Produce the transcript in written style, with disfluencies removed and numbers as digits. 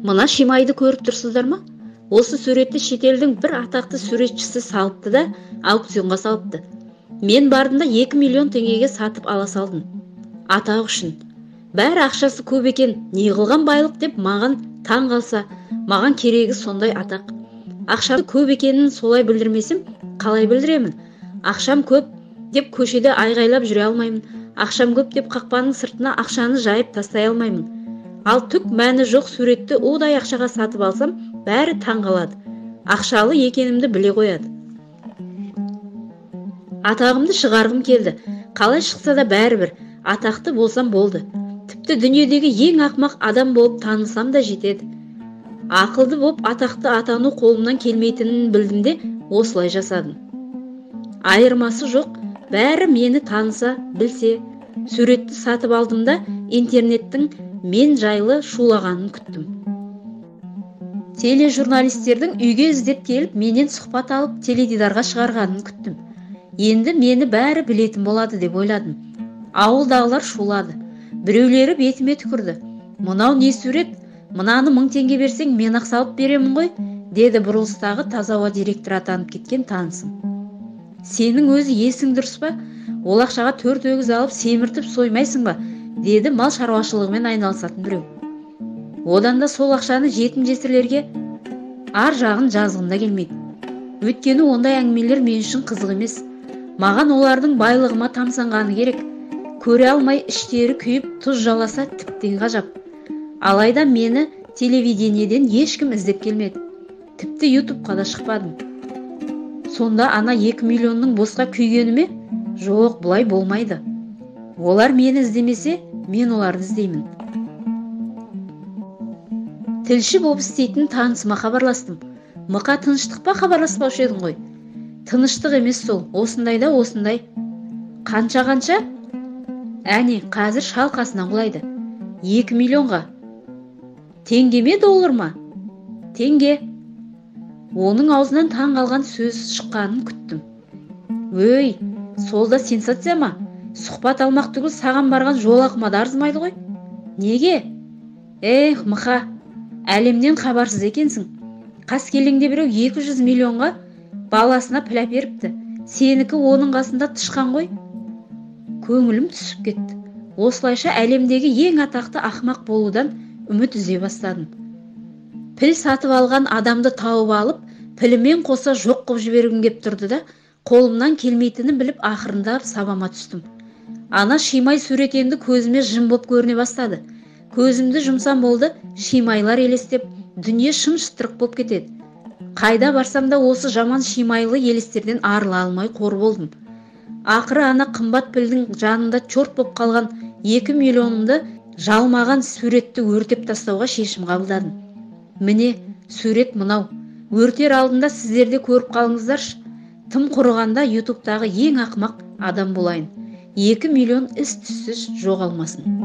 Мына Шимайды көріп тұрсыздар ма? Осы суретті шетелдің бір атақты суретшісі салыпты да аукционға салыпты. Мен бардым да 2 миллион теңгеге сатып ала салдым. Атақ үшін. Бәрі ақшасы көп екен, не қылған байлық деп маған таң қалса, маған керегі сондай атақ. Ақшасы көп екенін солай білдірмесем, қалай білдіремін? Ақшам көп деп көшеде айғайлап жүре алмаймын. Ақшам көп деп қақпаның сыртына ақшаны жайып тастай алмаймын. Ал түк мәні жоқ суретті удай ақшаға сатып алсам, бәрі таң қалады. Ақшалы екенімді біле қояды. Атағымды шығарғым келді. Қалай шықса да бәрібір, атақты болсам болды. Тіпті дүниедегі ең ақмақ адам болып танылсам да жетеді. Ақылды болып атақты атану қолымнан келмейтінін білдім де осылай жасадым. Айырмасы жоқ, бәрі мені таныса, білсе. Суретті сатып алдым да интернеттің мен жайлы шулағанын күттім. Тележурналистердің үйге іздеп келіп, менен сұхбат алып, теледидарға шығарғанын күттім. Енді мені бәрі білетін болады деп ойладым. Ауылдағылар шулады. Біреулері бетіме түкірді. Мынау не сурет? Мынаны 1000 теңге берсең, мен ақ салып беремін ғой, деді бұрылыстағы таза ауа директоры атанып кеткен танысым. Сенің өзі есің дұрыс па? Ол ақшаға 4 өгіз алып семіртіп соймайсың ба? Деді мал шаруашылығымен айналысатын біреу. Одан да сол ақшаны жетім-жесірлерге ар жағын жазғым да келмейді. Өйткені ондай әңгімелер мен үшін қызық емес. Маған олардың байлығыма тамсанғаны керек. Көре алмай іштері күйіп тұз жаласа тіптен ғажап. Алайда мені телевидениеден ешкім іздеп келмеді. Тіпті ютубқа да шықпадым. Сонда ана 2 миллионның босқа күйгені ме? Жоқ, бұлай болмайды. Олар мені іздемесе, мен оларды іздеймін. Тілші болып істейтін танысыма хабарластым. Мұқа, тыныштық па, хабарласпаушы едің ғой? Тыныштық емес сол, осындай да осындай. Қанша? Әне, қазір шалқасынан құлайды. 2 миллионға. Теңге ме, доллар ма? Теңге. Оның аузынан таң қалған сөз шыққанын күттім. Өй, сол да сенсация ма? Сұхбат алмақ түгіл саған барған жолақыма да арзымайды ғой. Неге? Мұқа, әлемнен хабарсыз екенсің. Қаскелеңде біреу 200 миллионға баласына пілә беріпті. Сенікі оның қасында тышқан ғой. Көңілім түсіп кетті. Осылайша әлемдегі ең атақты ақмақ болудан үміт үзе бастадым. Піл сатып алған адамды тауып алып, пілімен қоса жоқ қып жібергім кеп тұрды да, қолымнан келмейтінін біліп ақырындап сабама түстім. Ана Шимай суретенді көзіме жым боп көріне бастады. Көзімді жұмсам болды, Шимайлар елестеп, дүние шым-шытырық боп кетеді. Қайда барсам да осы жаман Шимайлы елестерден арыла алмай қор болдым. Ақыры ана қымбат пілдің жанында чорт боп қалған 2 миллионымды жалмаған суретті өртеп тастауға шешім қабылдадым. Міне, сурет мынау. Өртер алдында сіздерде көріп қалыңыздаршы. Тым құрығанда ютубтағы ең ақмақ адам болайын. 2 миллион із-түссіз жоғалмасын.